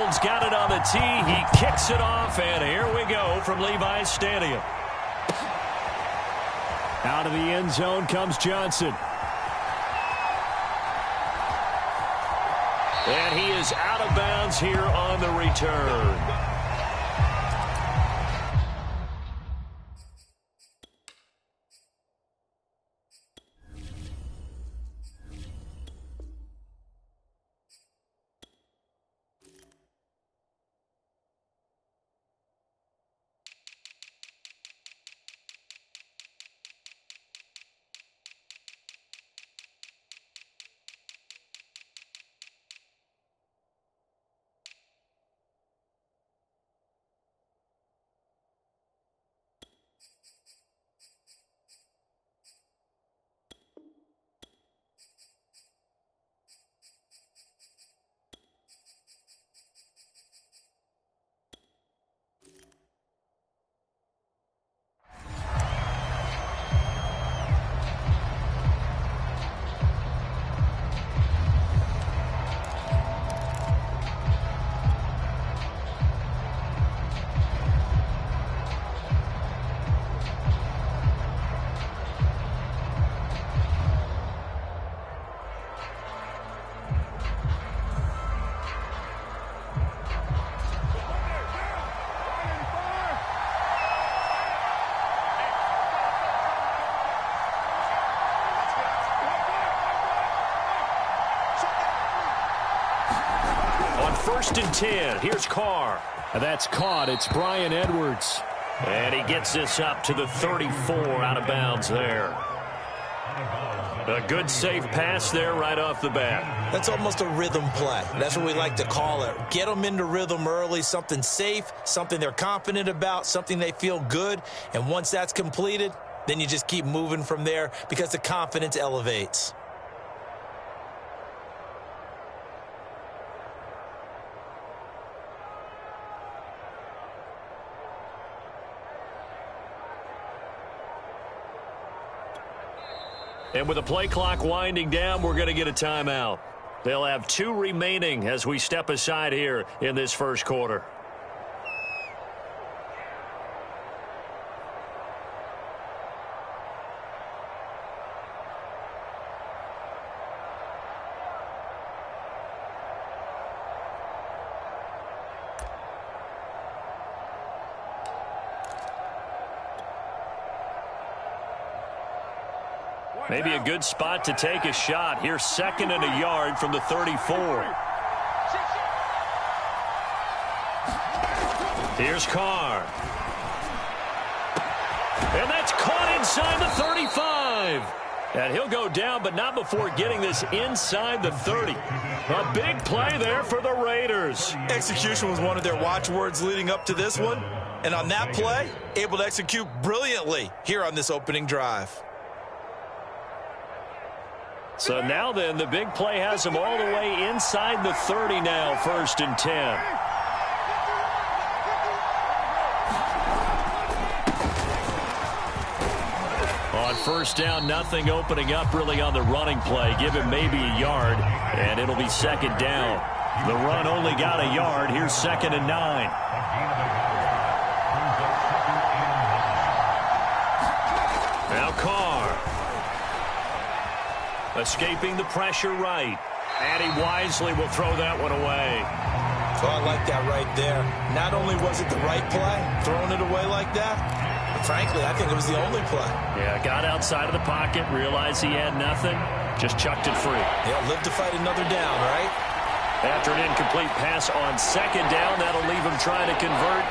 Johnson's got it on the tee. He kicks it off, and here we go from Levi's Stadium. Out of the end zone comes Johnson. And he is out of bounds here on the return. First and 10. Here's Carr. That's caught. It's Brian Edwards. And he gets this up to the 34 out of bounds there. A good safe pass there right off the bat. That's almost a rhythm play. That's what we like to call it. Get them into rhythm early, something safe, something they're confident about, something they feel good. And once that's completed, then you just keep moving from there because the confidence elevates. And with the play clock winding down, we're going to get a timeout. They'll have 2 remaining as we step aside here in this first quarter. Maybe a good spot to take a shot. Here's 2nd and a yard from the 34. Here's Carr. And that's caught inside the 35. And he'll go down, but not before getting this inside the 30. A big play there for the Raiders. Execution was one of their watchwords leading up to this one. And on that play, able to execute brilliantly here on this opening drive. So now then, the big play has him all the way inside the 30 now, 1st and 10. On 1st down, nothing opening up really on the running play. Give him maybe a yard, and it'll be 2nd down. The run only got a yard. Here's 2nd and 9. Now Carr. Escaping the pressure right. And he wisely will throw that one away. Oh, I like that right there. Not only was it the right play, throwing it away like that, but frankly, I think it was the only play. Yeah, got outside of the pocket, realized he had nothing, just chucked it free. Yeah, live to fight another down, right? After an incomplete pass on 2nd down, that'll leave him trying to convert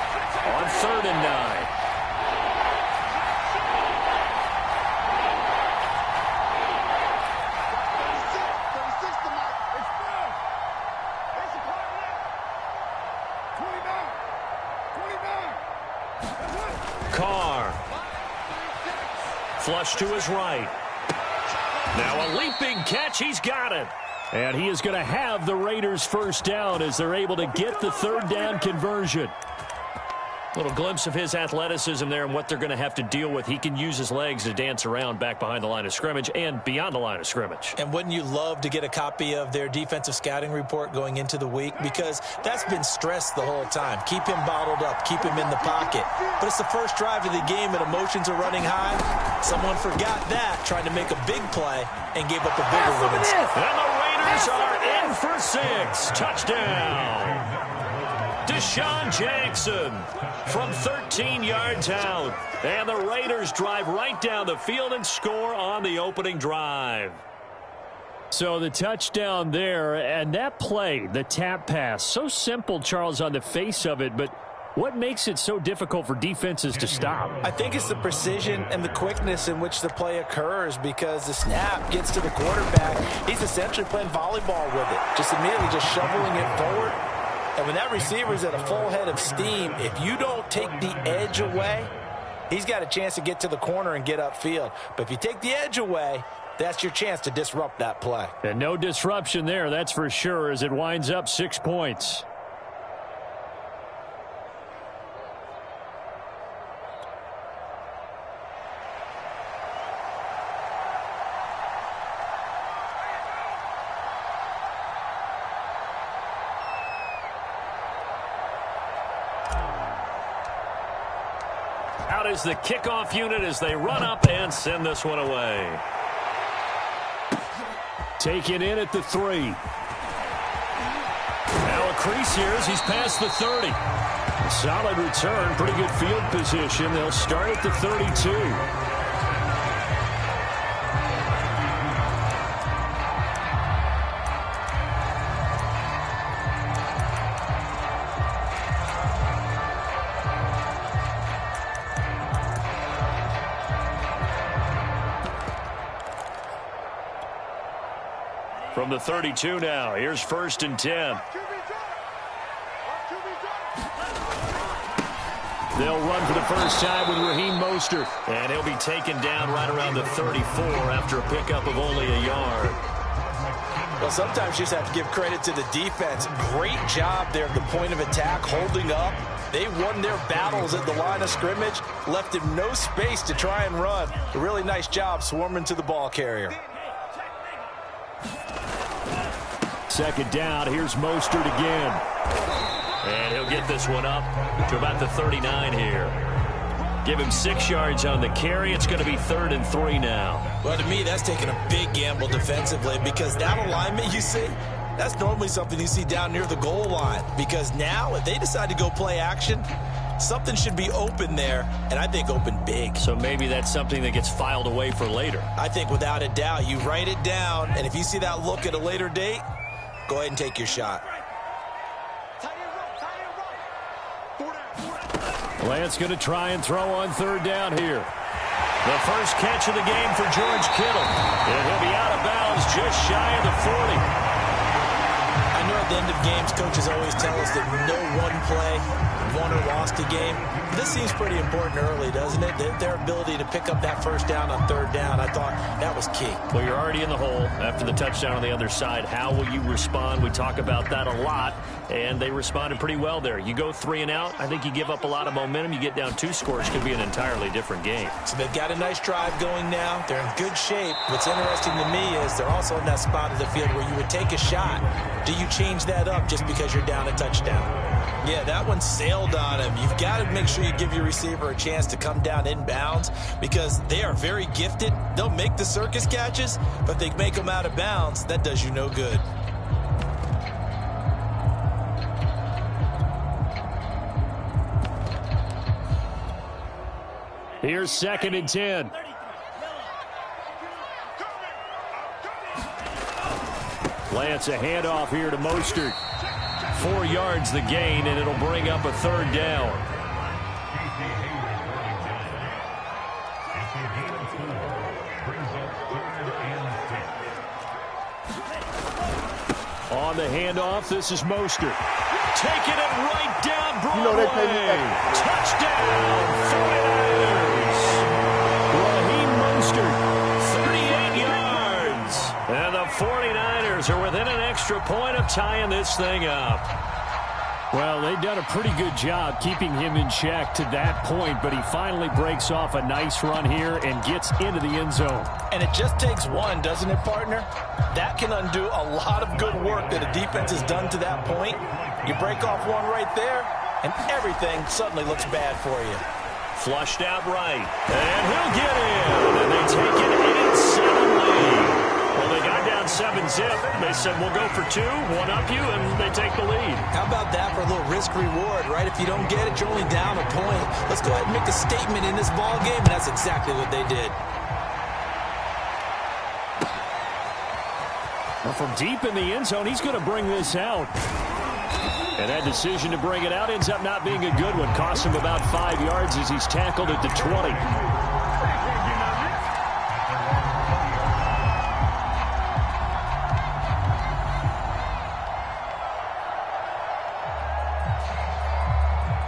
on 3rd and 9. Flush to his right. Now a leaping catch. He's got it. And he is going to have the Raiders' 1st down as they're able to get the 3rd down conversion. Little glimpse of his athleticism there and what they're going to have to deal with. He can use his legs to dance around back behind the line of scrimmage and beyond the line of scrimmage. And wouldn't you love to get a copy of their defensive scouting report going into the week? Because that's been stressed the whole time. Keep him bottled up. Keep him in the pocket. But it's the first drive of the game and emotions are running high. Someone forgot that, trying to make a big play and gave up a bigger one. And the Raiders are in for 6. Touchdown. Deshaun Jackson from 13 yards out. And the Raiders drive right down the field and score on the opening drive. So the touchdown there, and that play, the tap pass, so simple, Charles, on the face of it, but what makes it so difficult for defenses to stop? I think it's the precision and the quickness in which the play occurs, because the snap gets to the quarterback. He's essentially playing volleyball with it, just immediately just shoveling it forward. And when that receiver's at a full head of steam, if you don't take the edge away, he's got a chance to get to the corner and get upfield. But if you take the edge away, that's your chance to disrupt that play. And no disruption there, that's for sure, as it winds up 6 points. Out is the kickoff unit as they run up and send this one away. Taken in at the 3. Now a crease here as he's past the 30. A solid return, pretty good field position. They'll start at the 32. From the 32 now, here's 1st and 10. They'll run for the first time with Raheem Mostert. And he'll be taken down right around the 34 after a pickup of only a yard. Well, sometimes you just have to give credit to the defense. Great job there at the point of attack, holding up. They won their battles at the line of scrimmage, left him no space to try and run. A really nice job swarming to the ball carrier. 2nd down, here's Mostert again. And he'll get this one up to about the 39 here. Give him 6 yards on the carry. It's going to be 3rd and 3 now. Well, to me, that's taking a big gamble defensively, because that alignment you see, that's normally something you see down near the goal line. Because now, if they decide to go play action, something should be open there, and I think open big. So maybe that's something that gets filed away for later. I think without a doubt, you write it down, and if you see that look at a later date, go ahead and take your shot. Lance going to try and throw on 3rd down here. The first catch of the game for George Kittle. And he'll be out of bounds just shy of the 40. I know at the end of games, coaches always tell us that no one play won or lost a game. This seems pretty important early, doesn't it? Their ability to pick up that first down on 3rd down, I thought that was key. Well, you're already in the hole after the touchdown on the other side. How will you respond? We talk about that a lot, and they responded pretty well there. You go 3 and out, I think you give up a lot of momentum. You get down 2 scores, could be an entirely different game. So they've got a nice drive going now. They're in good shape. What's interesting to me is they're also in that spot of the field where you would take a shot. Do you change that up just because you're down a touchdown? Yeah, that one sailed on him. You've got to make sure you give your receiver a chance to come down inbounds, because they are very gifted. They'll make the circus catches, but if they make them out of bounds, that does you no good. Here's 2nd and 10. Lance, a handoff here to Mostert. 4 yards the gain, and it'll bring up a 3rd down. On the handoff, this is Mostert. Taking it right down Broadway. Touchdown, 49ers. Raheem Mostert, 38 yards. And the 49ers are within an extra point of tying this thing up. Well, they've done a pretty good job keeping him in check to that point, but he finally breaks off a nice run here and gets into the end zone. And it just takes one, doesn't it, partner? That can undo a lot of good work that a defense has done to that point. You break off one right there, and everything suddenly looks bad for you. Flushed out right, and he'll get in, and they take an 8-7 lead. Well, they got down 7-zip. They said, we'll go for two, one up you, and they take the lead. How about that for a little risk-reward, right? If you don't get it, you're only down a point. Let's go ahead and make a statement in this ball game, and that's exactly what they did. Well, from deep in the end zone, he's going to bring this out. And that decision to bring it out ends up not being a good one. Costs him about 5 yards as he's tackled at the 20.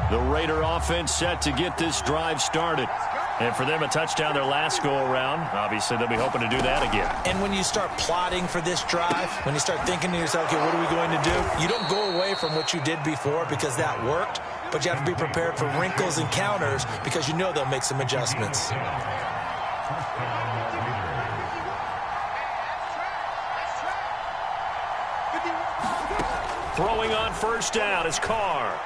The Raider offense set to get this drive started. And for them, a touchdown their last go-around. Obviously, they'll be hoping to do that again. And when you start plotting for this drive, when you start thinking to yourself, okay, what are we going to do? You don't go away from what you did before because that worked, but you have to be prepared for wrinkles and counters because you know they'll make some adjustments. Throwing on first down is Carr.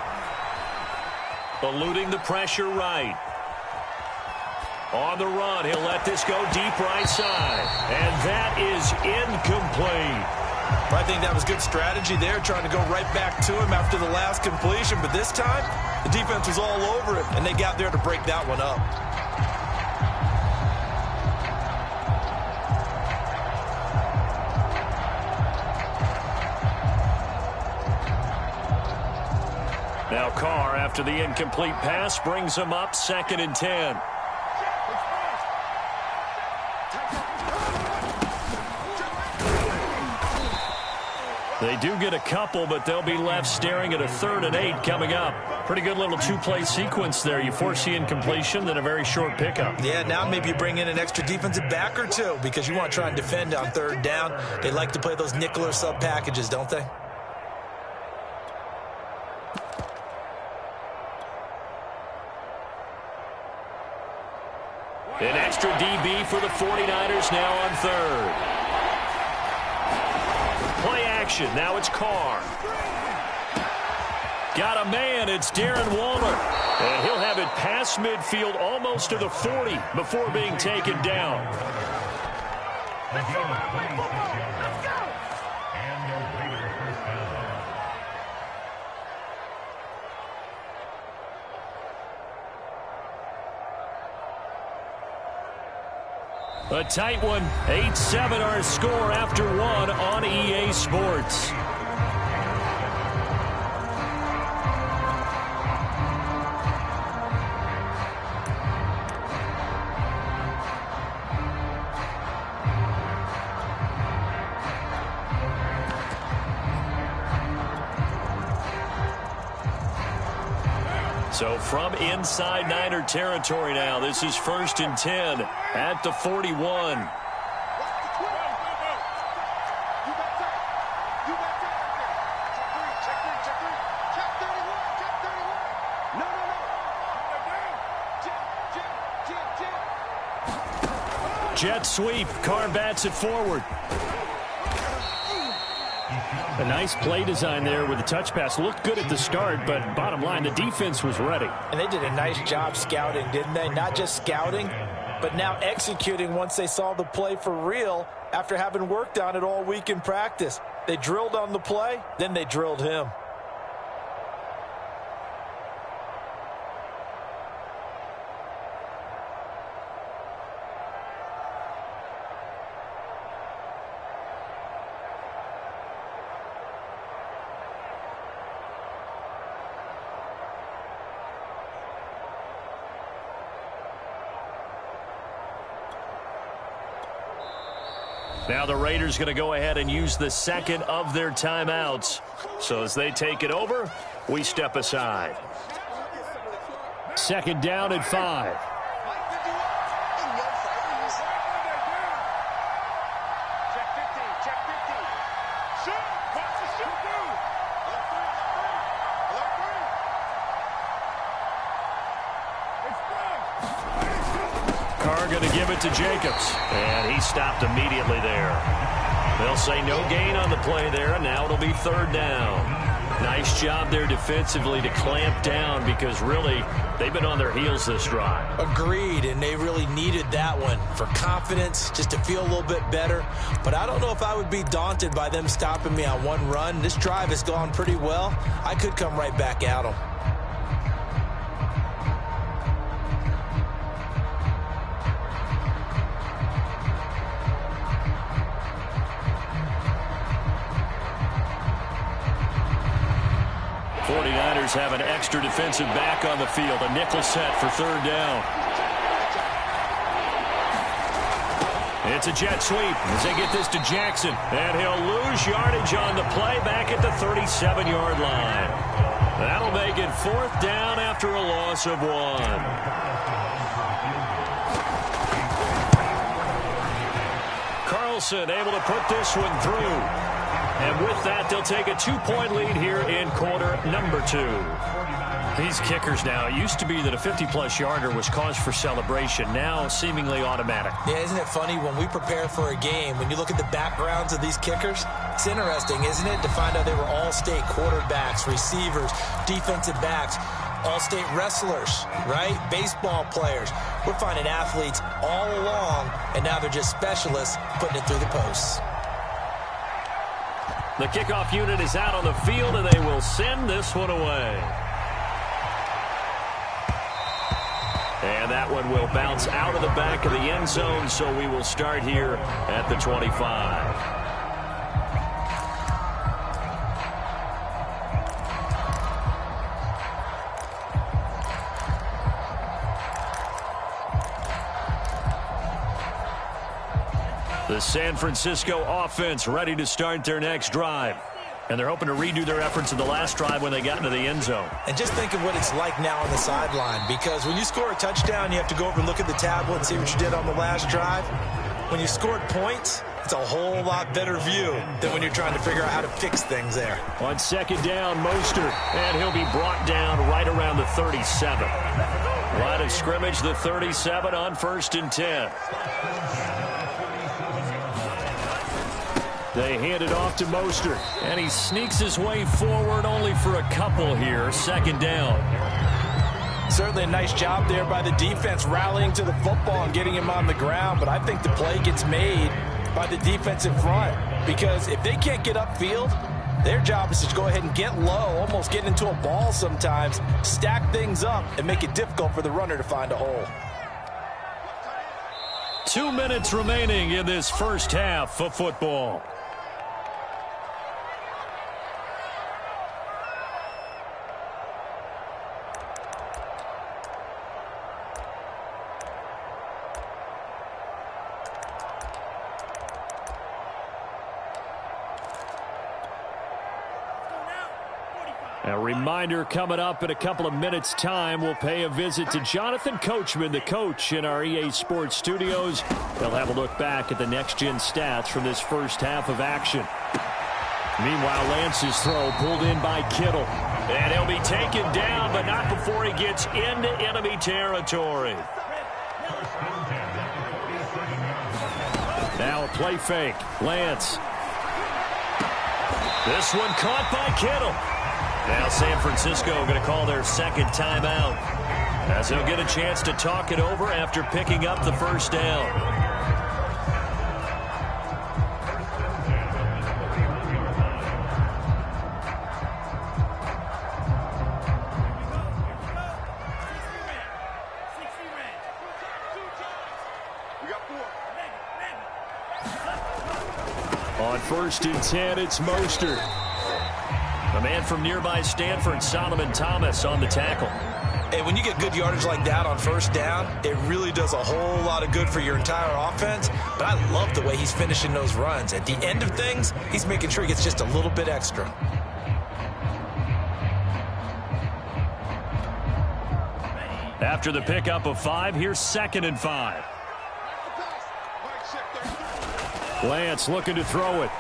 Eluding the pressure right. On the run, he'll let this go deep right side. And that is incomplete. I think that was good strategy there, trying to go right back to him after the last completion. But this time, the defense was all over it, and they got there to break that one up. Now Carr, after the incomplete pass, brings him up 2nd and 10. They do get a couple, but they'll be left staring at a 3rd and 8 coming up. Pretty good little two-play sequence there. You force the incompletion, then a very short pickup. Yeah, now maybe you bring in an extra defensive back or two because you want to try and defend on 3rd down. They like to play those nickel or sub packages, don't they? An extra DB for the 49ers now on 3rd. Play action. Now it's Carr. Got a man. It's Darren Waller. And he'll have it past midfield almost to the 40 before being taken down. A tight one. 8-7 our score after one on EA Sports. So from inside Niner territory now, this is 1st and 10 at the 41. Jet sweep. Carr bats it forward. A nice play design there with the touch pass. Looked good at the start, but bottom line, the defense was ready. And they did a nice job scouting, didn't they? Not just scouting, but now executing once they saw the play for real after having worked on it all week in practice. They drilled on the play, then they drilled him. Now the Raiders going to go ahead and use the second of their timeouts. So as they take it over, we step aside. 2nd down at 5. going to give it to Jacobs. And he stopped immediately there. They'll say no gain on the play there, and now it'll be third down. Nice job there defensively to clamp down because really they've been on their heels this drive. Agreed, and they really needed that one for confidence, just to feel a little bit better. But I don't know if I would be daunted by them stopping me on one run. This drive has gone pretty well. I could come right back at them. Have an extra defensive back on the field. A nickel set for third down. It's a jet sweep as they get this to Jackson. And he'll lose yardage on the play back at the 37-yard line. That'll make it fourth down after a loss of 1. Carlson able to put this one through. And with that, they'll take a 2-point lead here in quarter number 2. These kickers now, it used to be that a 50-plus yarder was cause for celebration. Now, seemingly automatic. Yeah, isn't it funny when we prepare for a game, when you look at the backgrounds of these kickers, it's interesting, isn't it, to find out they were all-state quarterbacks, receivers, defensive backs, all-state wrestlers, right? Baseball players. We're finding athletes all along, and now they're just specialists putting it through the posts. The kickoff unit is out on the field, and they will send this one away. And that one will bounce out of the back of the end zone, so we will start here at the 25. The San Francisco offense ready to start their next drive. And they're hoping to redo their efforts in the last drive when they got into the end zone. And just think of what it's like now on the sideline, because when you score a touchdown, you have to go over and look at the tablet and see what you did on the last drive. When you scored points, it's a whole lot better view than when you're trying to figure out how to fix things there. On second down, Mostert, and he'll be brought down right around the 37. Line of scrimmage, the 37 on 1st and 10. They hand it off to Mostert, and he sneaks his way forward only for a couple here. Second down. Certainly a nice job there by the defense rallying to the football and getting him on the ground, but I think the play gets made by the defensive front because if they can't get upfield, their job is to go ahead and get low, almost get into a ball sometimes, stack things up, and make it difficult for the runner to find a hole. 2 minutes remaining in this first half of football. A reminder coming up in a couple of minutes' time. We'll pay a visit to Jonathan Coachman, the coach in our EA Sports studios. They'll have a look back at the next-gen stats from this first half of action. Meanwhile, Lance's throw pulled in by Kittle. And he'll be taken down, but not before he gets into enemy territory. Now a play fake. Lance. This one caught by Kittle. Now San Francisco going to call their second timeout as they'll get a chance to talk it over after picking up the first down. On 1st and 10, it's Mostert. A man from nearby Stanford, Solomon Thomas, on the tackle. And when you get good yardage like that on first down, it really does a whole lot of good for your entire offense. But I love the way he's finishing those runs. At the end of things, he's making sure he gets just a little bit extra. After the pickup of 5, here's 2nd and 5. Lance looking to throw it.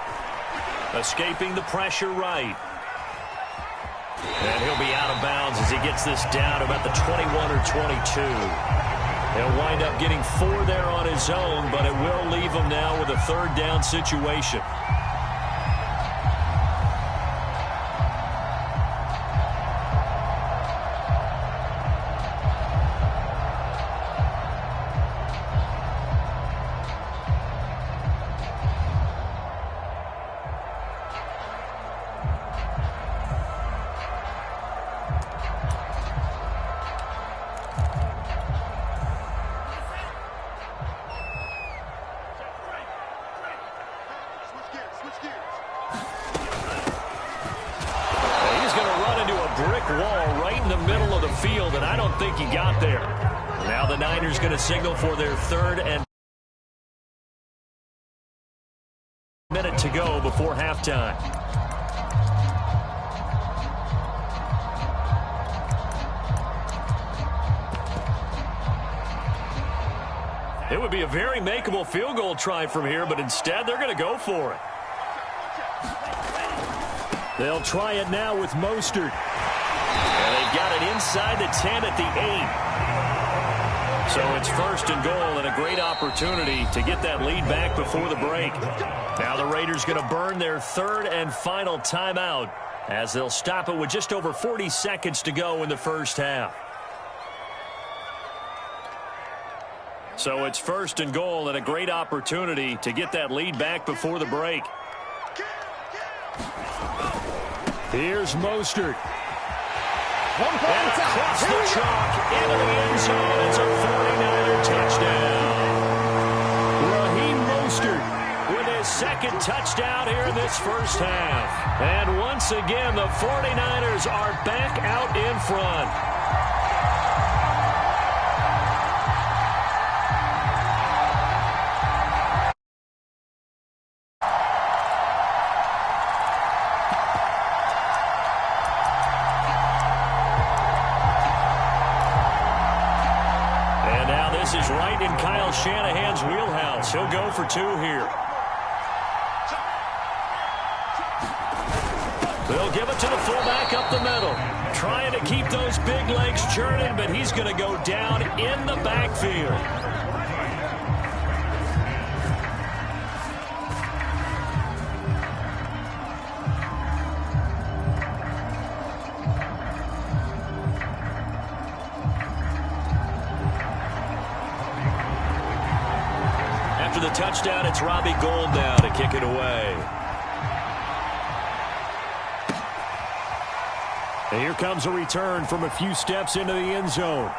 Escaping the pressure right. And he'll be out of bounds as he gets this down about the 21 or 22. He'll wind up getting 4 there on his own, but it will leave him now with a third down situation. He got there. Now the Niners going to signal for their third and minute to go before halftime. It would be a very makeable field goal try from here, but instead they're going to go for it. They'll try it now with Mostert. Got it inside the 10 at the 8. So it's first and goal and a great opportunity to get that lead back before the break. Now the Raiders going to burn their third and final timeout as they'll stop it with just over 40 seconds to go in the first half. So it's first and goal and a great opportunity to get that lead back before the break. Here's Mostert. And across the chalk into the end zone. It's a 49er touchdown. Raheem Mostert with his second touchdown here in this first half. And once again, the 49ers are back out in front. Is right in Kyle Shanahan's wheelhouse. He'll go for 2 here. They'll give it to the fullback up the middle. Trying to keep those big legs churning, but he's going to go down in the backfield. The touchdown, it's Robbie Gould now to kick it away. And here comes a return from a few steps into the end zone.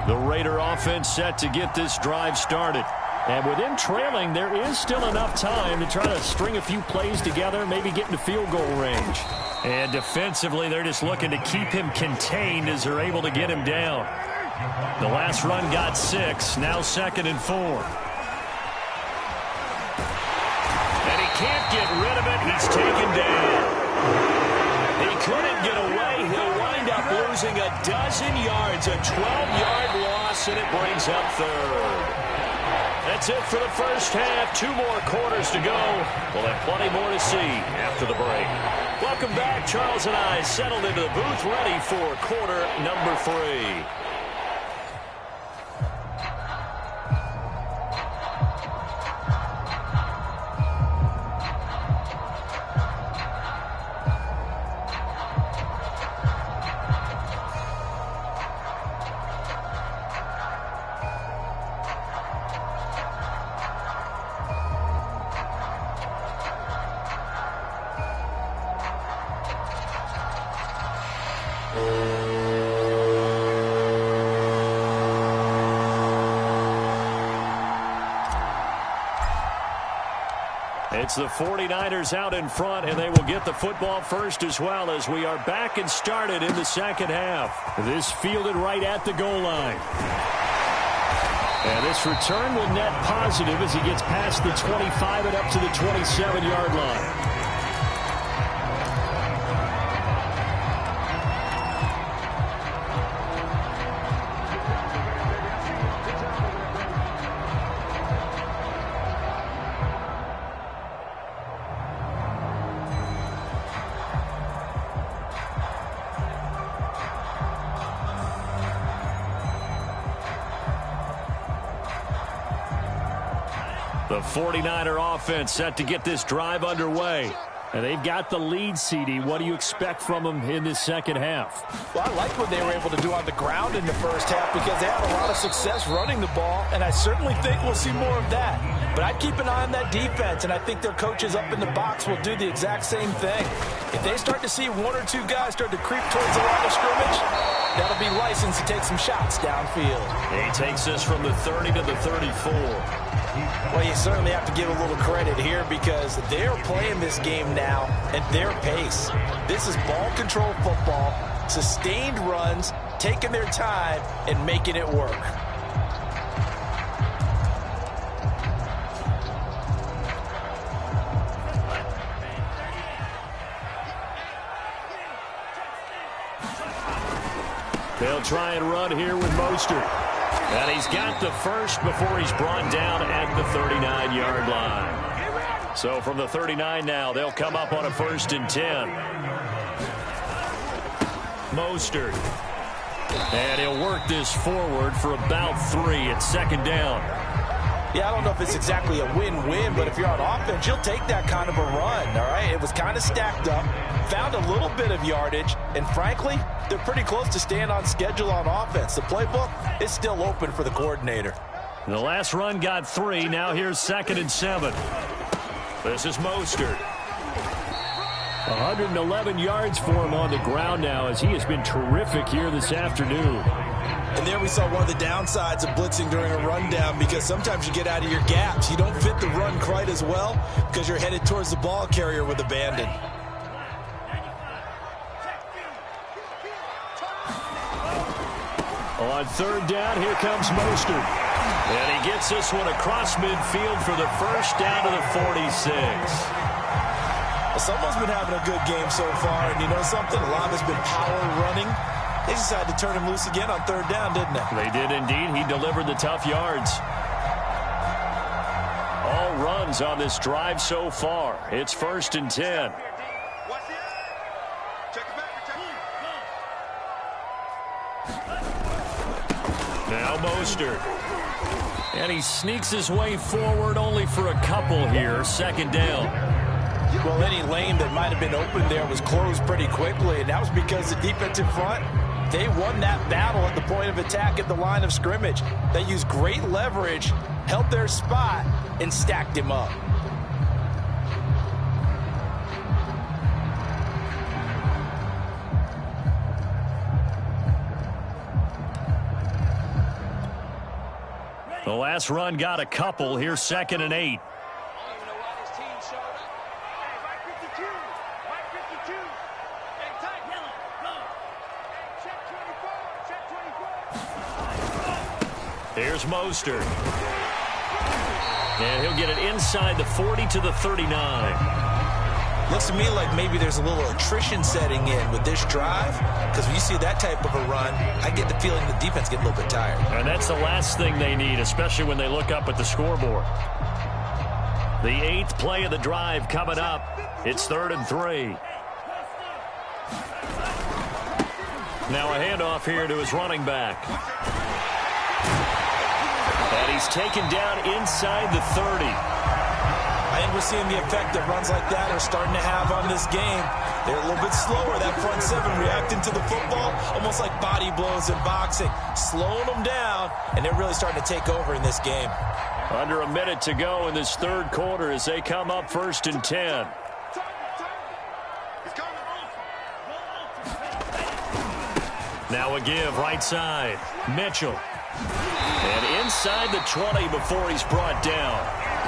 The Raider offense set to get this drive started. And with him trailing, there is still enough time to try to string a few plays together, maybe get into field goal range. And defensively, they're just looking to keep him contained as they're able to get him down. The last run got 6, now 2nd and 4. And he can't get rid of it. He's taken down. He couldn't get away. He'll wind up losing a dozen yards, a 12-yard loss, and it brings up third. That's it for the first half. 2 more quarters to go. We'll have plenty more to see after the break. Welcome back. Charles and I settled into the booth, ready for quarter number 3. It's the 49ers out in front, and they will get the football first as well as we are back and started in the second half. This fielded right at the goal line. And this return will net positive as he gets past the 25 and up to the 27-yard line. The 49er offense set to get this drive underway. And they've got the lead, CD. What do you expect from them in this second half? Well, I like what they were able to do on the ground in the first half because they had a lot of success running the ball, and I certainly think we'll see more of that. But I'd keep an eye on that defense, and I think their coaches up in the box will do the exact same thing. If they start to see one or two guys start to creep towards the line of scrimmage, that'll be license to take some shots downfield. He takes us from the 30 to the 34. Well, you certainly have to give a little credit here because they're playing this game now at their pace. This is ball control football, sustained runs, taking their time and making it work. They'll try and run here with Mostert. And he's got the first before he's brought down at the 39-yard line. So from the 39 now, they'll come up on a 1st and 10. Mostert. And he'll work this forward for about 3 at 2nd down. Yeah, I don't know if it's exactly a win-win, but if you're on offense, you'll take that kind of a run, all right? It was kind of stacked up, found a little bit of yardage, and frankly, they're pretty close to staying on schedule on offense. The playbook is still open for the coordinator. The last run got 3. Now here's 2nd and 7. This is Mostert. 111 yards for him on the ground now as he has been terrific here this afternoon. And there we saw one of the downsides of blitzing during a rundown because sometimes you get out of your gaps. You don't fit the run quite as well because you're headed towards the ball carrier with abandon. On 3rd down, here comes Mostert. And he gets this one across midfield for the 1st down to the 46. Well, someone's been having a good game so far, and you know something? A lot of it's been power running. They decided to turn him loose again on 3rd down, didn't they? They did indeed. He delivered the tough yards. All runs on this drive so far. It's 1st and 10. Now Mostert. And he sneaks his way forward only for a couple here. 2nd down. Well, any lane that might have been open there was closed pretty quickly, and that was because the defensive front, they won that battle at the point of attack at the line of scrimmage. They used great leverage, held their spot, and stacked him up. The last run got a couple. Here's 2nd and 8. Here's Mostert. And he'll get it inside the 40 to the 39. Looks to me like maybe there's a little attrition setting in with this drive, because when you see that type of a run, I get the feeling the defense gets a little bit tired. And that's the last thing they need, especially when they look up at the scoreboard. The 8th play of the drive coming up. It's 3rd and 3. Now a handoff here to his running back. And he's taken down inside the 30. I think we're seeing the effect that runs like that are starting to have on this game. They're a little bit slower, that front 7 reacting to the football, almost like body blows in boxing, slowing them down, and they're really starting to take over in this game. Under a minute to go in this 3rd quarter as they come up 1st and 10. Now a give right side. Mitchell. And inside the 20 before he's brought down.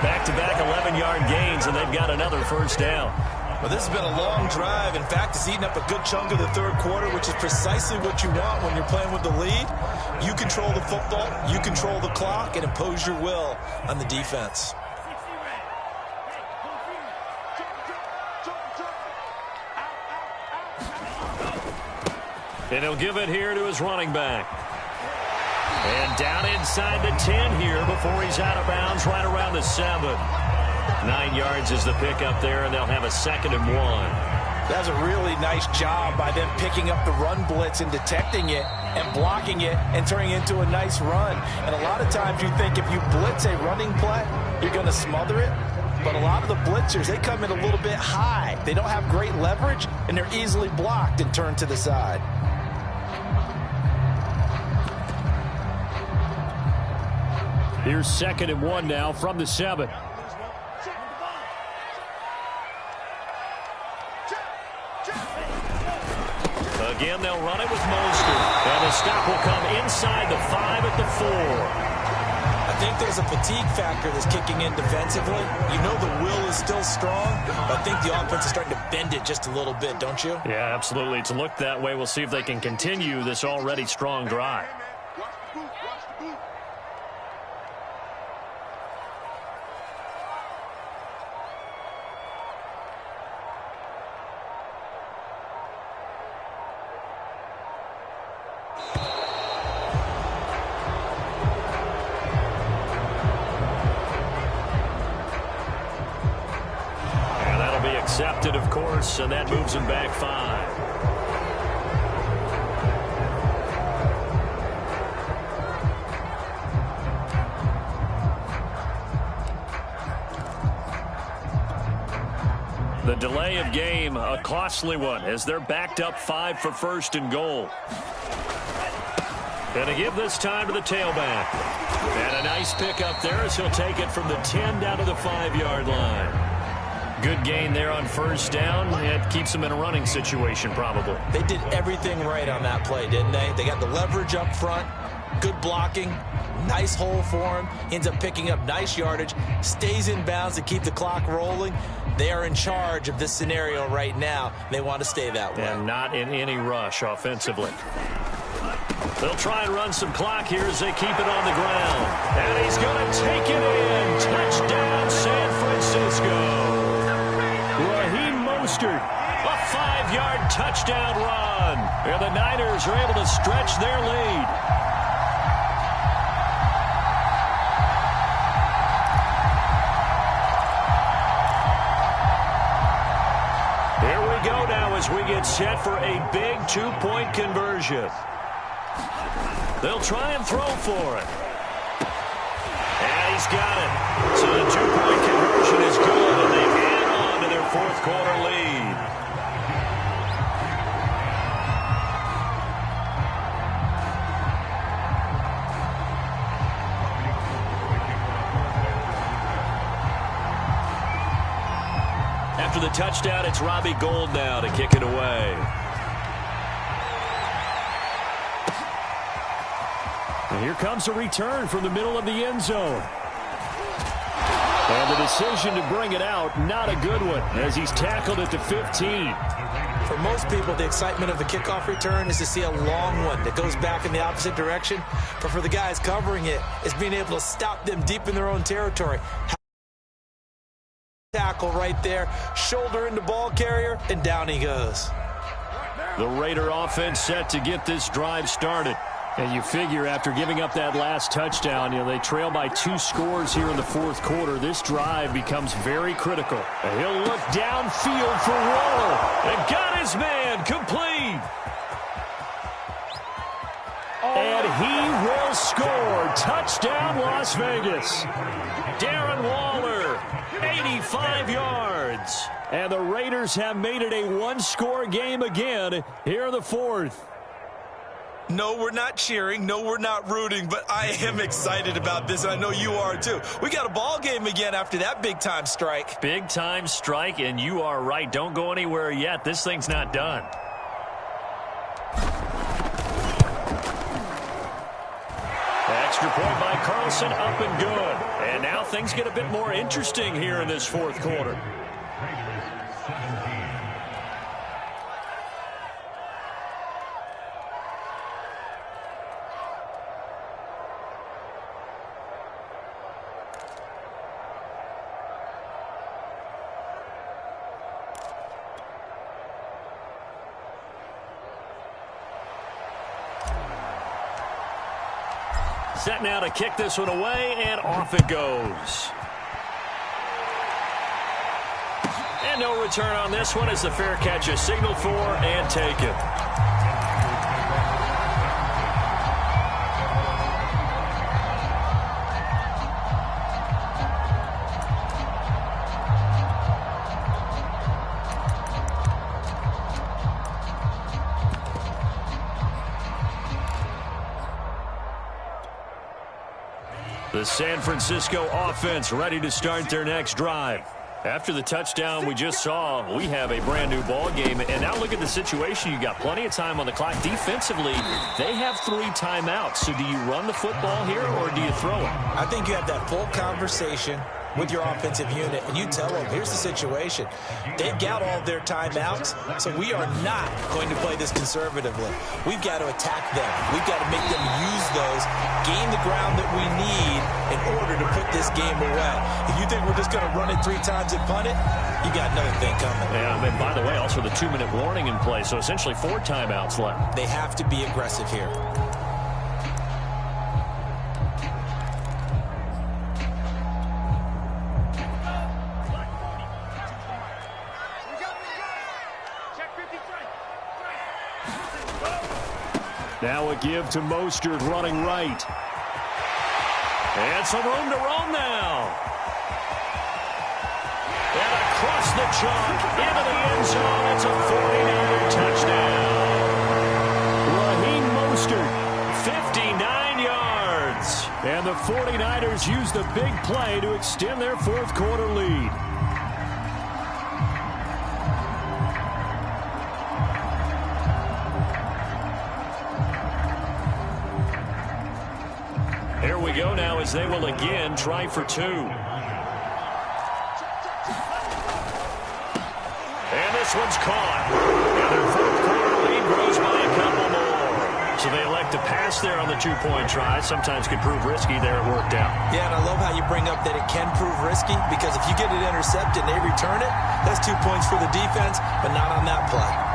Back-to-back 11-yard gains, and they've got another 1st down. Well, this has been a long drive. In fact, it's eaten up a good chunk of the 3rd quarter, which is precisely what you want when you're playing with the lead. You control the football, you control the clock, and impose your will on the defense. And he'll give it here to his running back. And down inside the 10 here before he's out of bounds right around the 7. 9 yards is the pickup there, and they'll have a 2nd and 1. That's a really nice job by them picking up the run blitz and detecting it and blocking it and turning it into a nice run. And a lot of times you think if you blitz a running play, you're going to smother it. But a lot of the blitzers, they come in a little bit high. They don't have great leverage, and they're easily blocked and turned to the side. Here's 2nd and 1 now from the 7. Again, they'll run it with Mostert. And the stop will come inside the 5 at the 4. I think there's a fatigue factor that's kicking in defensively. You know the will is still strong, but I think the offense is starting to bend it just a little bit, don't you? Yeah, absolutely. It's looked that way. We'll see if they can continue this already strong drive. Accepted, of course, and that moves him back 5. The delay of game, a costly one, as they're backed up 5 for 1st and goal. Gonna give this time to the tailback. And a nice pick up there as he'll take it from the 10 down to the 5-yard line. Good gain there on 1st down. It keeps them in a running situation, probably. They did everything right on that play, didn't they? They got the leverage up front, good blocking, nice hole for him. He ends up picking up nice yardage, stays in bounds to keep the clock rolling. They are in charge of this scenario right now. They want to stay that way. And not in any rush offensively. They'll try and run some clock here as they keep it on the ground. And he's going to take it in. Touchdown, San Francisco. Mostert, a 5-yard touchdown run. And the Niners are able to stretch their lead. Here we go now as we get set for a big 2-point conversion. They'll try and throw for it. And he's got it. So the 2-point conversion is good, and they add on to their 4th quarter lead. After the touchdown, it's Robbie Gould now to kick it away. And here comes a return from the middle of the end zone. And the decision to bring it out, not a good one, as he's tackled at the 15. For most people, the excitement of a kickoff return is to see a long one that goes back in the opposite direction. But for the guys covering it, it's being able to stop them deep in their own territory. Tackle right there, shoulder into ball carrier, and down he goes. The Raider offense set to get this drive started. And you figure after giving up that last touchdown, they trail by 2 scores here in the 4th quarter. This drive becomes very critical. And he'll look downfield for Waller. And got his man complete. And he will score. Touchdown, Las Vegas. Darren Waller, 85 yards. And the Raiders have made it a 1-score game again here in the 4th. No, we're not cheering. No, we're not rooting, but I am excited about this, and I know you are too. We got a ball game again after that big-time strike. Big-time strike, and you are right. Don't go anywhere yet. This thing's not done. Extra point by Carlson, up and good. And now things get a bit more interesting here in this 4th quarter. Set now to kick this one away, and off it goes. And no return on this one as the fair catch is signaled for and taken. The San Francisco offense ready to start their next drive. After the touchdown we just saw, we have a brand new ball game. And now look at the situation. You got plenty of time on the clock. Defensively, they have 3 timeouts. So do you run the football here or do you throw it? I think you have that full conversation with your offensive unit, and you tell them, here's the situation. They've got all their timeouts, so we are not going to play this conservatively. We've got to attack them. We've got to make them use those, gain the ground that we need in order to put this game away. If you think we're just going to run it 3 times and punt it, you got another thing coming. Yeah, and by the way, also the 2-minute warning in play, so essentially 4 timeouts left. They have to be aggressive here. Now a give to Mostert running right. And some room to roam now. And across the chalk into the end zone. It's a 49er touchdown. Raheem Mostert, 59 yards. And the 49ers use the big play to extend their 4th quarter lead. Here we go now as they will again try for 2. And this one's caught. And their 4th quarter lead grows by a couple more. So they elect to pass there on the 2-point try. Sometimes could prove risky. There it worked out. Yeah, and I love how you bring up that it can prove risky, because if you get it intercepted and they return it, that's 2 points for the defense, but not on that play.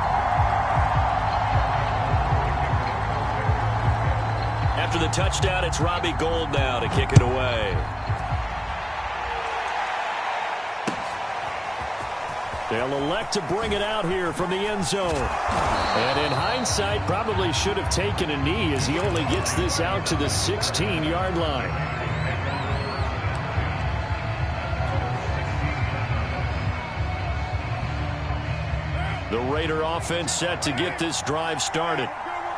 After the touchdown, it's Robbie Gould now to kick it away. They'll elect to bring it out here from the end zone. And in hindsight, probably should have taken a knee as he only gets this out to the 16-yard line. The Raider offense set to get this drive started.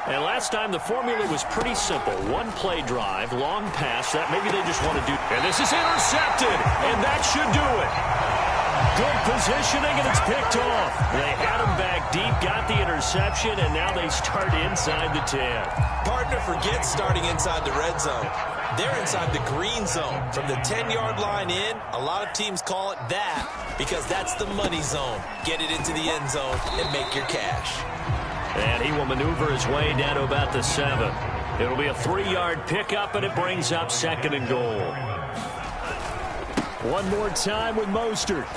And last time the formula was pretty simple. 1-play drive, long pass, that maybe they just want to do. And this is intercepted, and that should do it. Good positioning, and it's picked off. They had him back deep, got the interception, and now they start inside the 10. Partner forgets starting inside the red zone. They're inside the green zone. From the 10-yard line in, a lot of teams call it that because that's the money zone. Get it into the end zone and make your cash. And he will maneuver his way down to about the 7. It'll be a 3-yard pickup, and it brings up 2nd and goal. One more time with Mostert.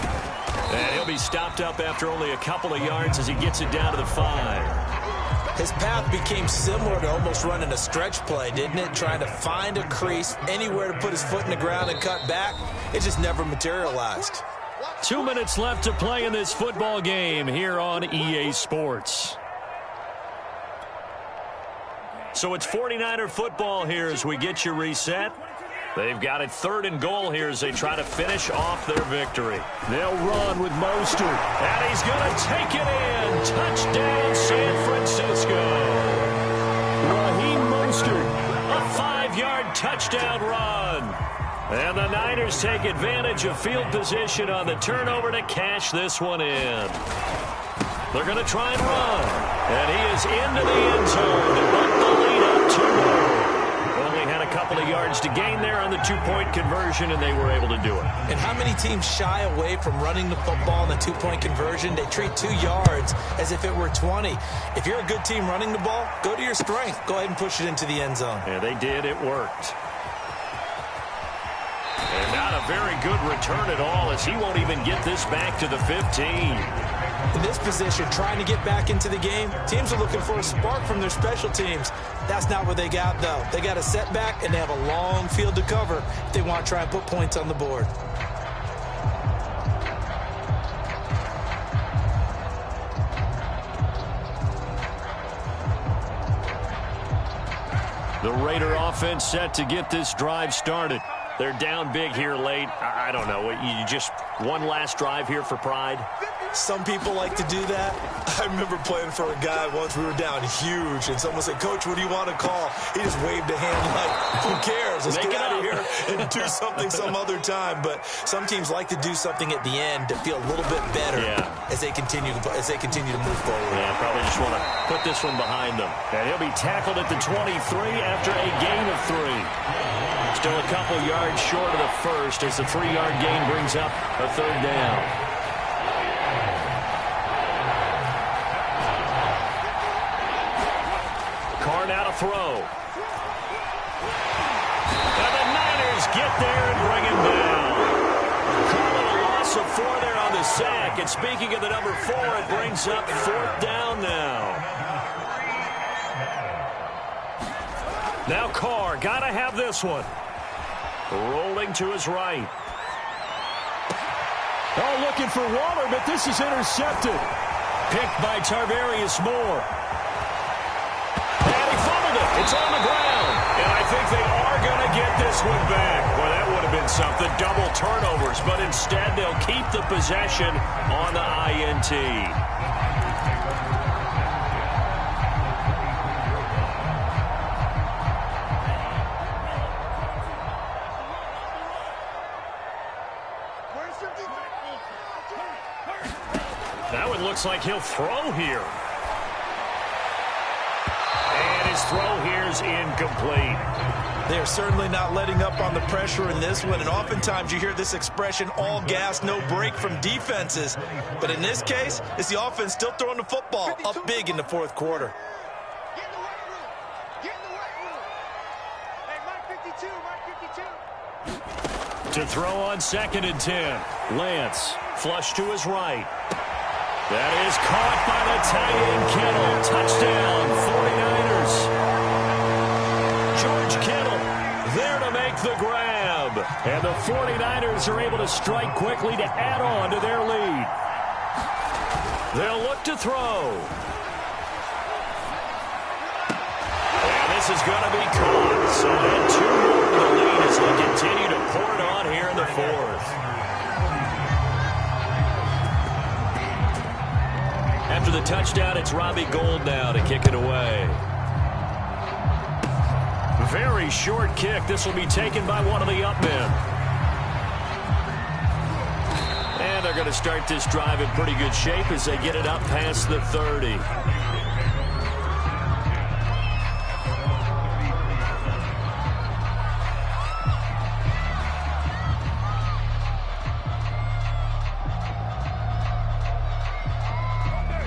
And he'll be stopped up after only a couple of yards as he gets it down to the 5. His path became similar to almost running a stretch play, didn't it? Trying to find a crease, anywhere to put his foot in the ground and cut back. It just never materialized. 2 minutes left to play in this football game here on EA Sports. So it's 49er football here as we get you reset. They've got it 3rd and goal here as they try to finish off their victory. They'll run with Mostert. And he's going to take it in. Touchdown, San Francisco. Raheem Mostert, a 5-yard touchdown run. And the Niners take advantage of field position on the turnover to cash this one in. They're going to try and run. And he is into the end zone to bump the lead up 2-0. Only had a couple of yards to gain there on the 2-point conversion, and they were able to do it. And how many teams shy away from running the football in the 2-point conversion? They treat 2 yards as if it were 20. If you're a good team running the ball, go to your strength. Go ahead and push it into the end zone. Yeah, they did. It worked. And not a very good return at all as he won't even get this back to the 15. In this position, trying to get back into the game, teams are looking for a spark from their special teams. That's not what they got, though. They got a setback, and they have a long field to cover if they want to try and put points on the board. The Raider offense set to get this drive started. They're down big here late. I don't know. You just one last drive here for pride? Some people like to do that. I remember playing for a guy once. We were down huge, and someone said, "Coach, what do you want to call?" He just waved a hand like, "Who cares? Let's get out of here and do something some other time." But some teams like to do something at the end to feel a little bit better as they continue to move forward. Yeah, probably just want to put this one behind them. And he'll be tackled at the 23 after a gain of 3. Still a couple yards short of the first as the 3-yard gain brings up a 3rd down. Carr now to throw. And the Niners get there and bring him down. Call it a loss of 4 there on the sack. And speaking of the number 4, it brings up 4th down now. Now Carr, gotta have this one. Rolling to his right. Oh, looking for Waller, but this is intercepted. Picked by Tarvarius Moore. And he fumbled it. It's on the ground. And I think they are going to get this one back. Well, that would have been something. Double turnovers. But instead, they'll keep the possession on the INT. That one looks like he'll throw here. And his throw here's incomplete. They're certainly not letting up on the pressure in this one. And oftentimes you hear this expression, all gas, no break from defenses. But in this case, it's the offense still throwing the football up big in the 4th quarter. To throw on 2nd and 10. Lance, flush to his right. That is caught by the tight end, Kittle. Touchdown, 49ers. George Kittle there to make the grab. And the 49ers are able to strike quickly to add on to their lead. They'll look to throw. And this is going to be caught. So then 2 more to the lead as they continue to pour it on here in the 4th. After the touchdown, it's Robbie Gould now to kick it away. Very short kick. This will be taken by one of the up men. And they're going to start this drive in pretty good shape as they get it up past the 30.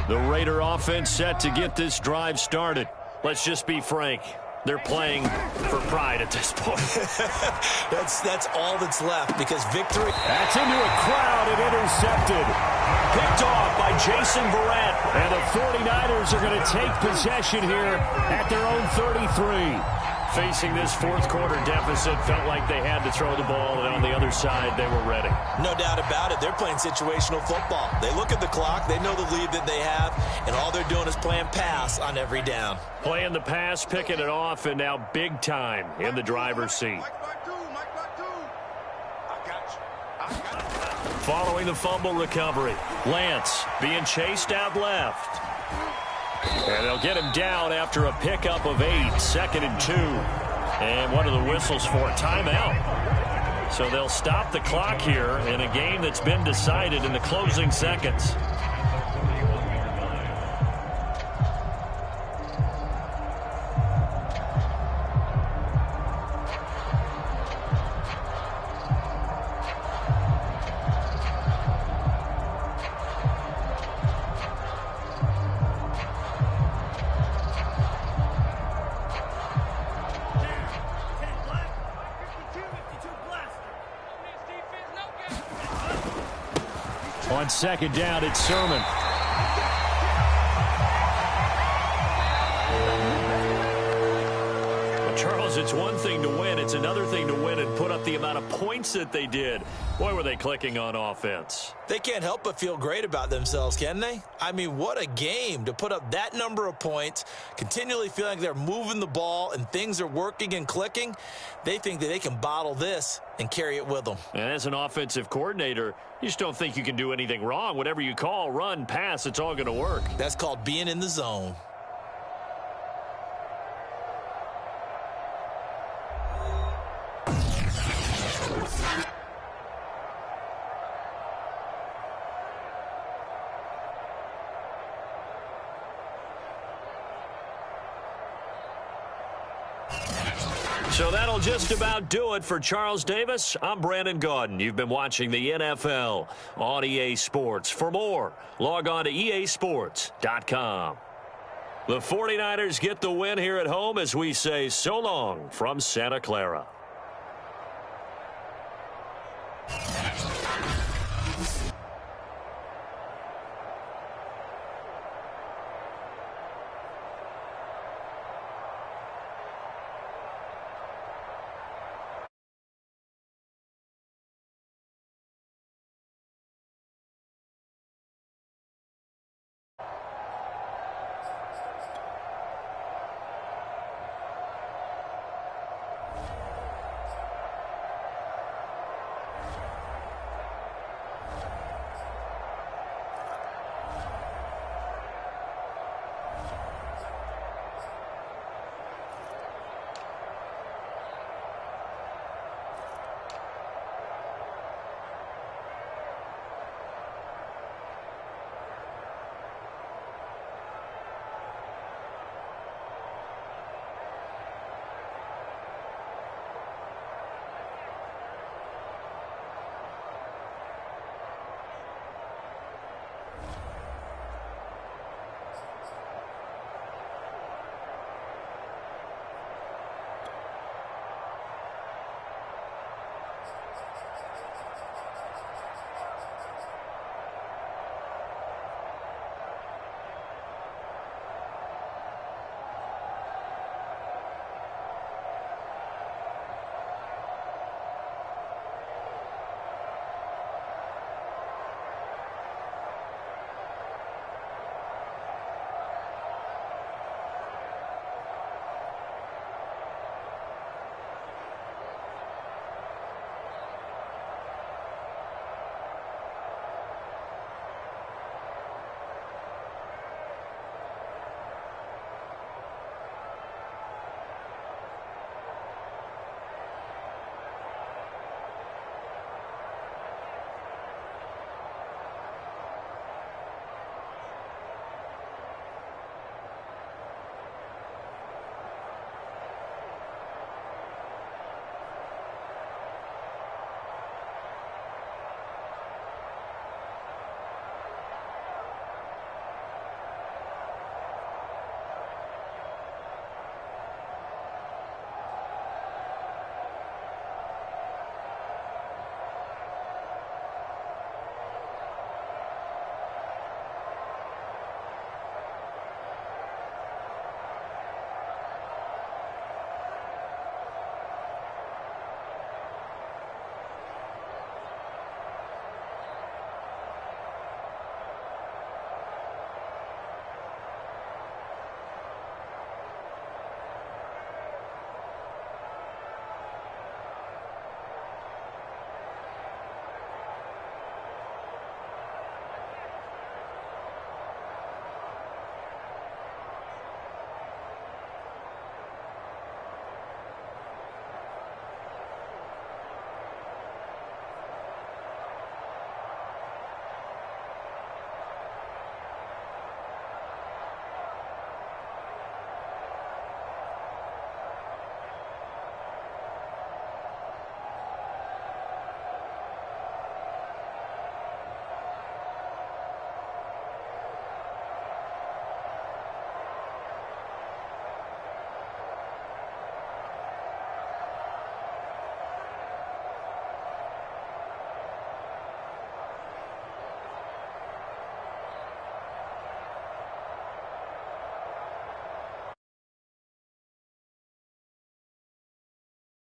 The Raider offense set to get this drive started. Let's just be frank. They're playing for pride at this point. That's all that's left because victory. That's into a crowd and intercepted. Picked off by Jason Verrett. And the 49ers are going to take possession here at their own 33. Facing this 4th quarter deficit, felt like they had to throw the ball, and on the other side, they were ready. No doubt about it. They're playing situational football. They look at the clock. They know the lead that they have, and all they're doing is playing pass on every down. Playing the pass, picking it off, and now big time in the driver's seat. Following the fumble recovery, Lance being chased out left. And they'll get him down after a pickup of 8, 2nd and 2. And what are the whistles for? Timeout. So they'll stop the clock here in a game that's been decided in the closing seconds. On 2nd down, it's Sermon. Charles, it's one thing to win. It's another thing to win and put up the amount of points that they did. Boy, were they clicking on offense. They can't help but feel great about themselves, can they? I mean, what a game to put up that number of points, continually feeling like they're moving the ball and things are working and clicking. They think that they can bottle this and carry it with them. And as an offensive coordinator, you just don't think you can do anything wrong. Whatever you call, run, pass, it's all going to work. That's called being in the zone. So that'll just about do it for Charles Davis. I'm Brandon Gaudin. You've been watching the NFL on EA Sports. For more, log on to easports.com. The 49ers get the win here at home as we say so long from Santa Clara.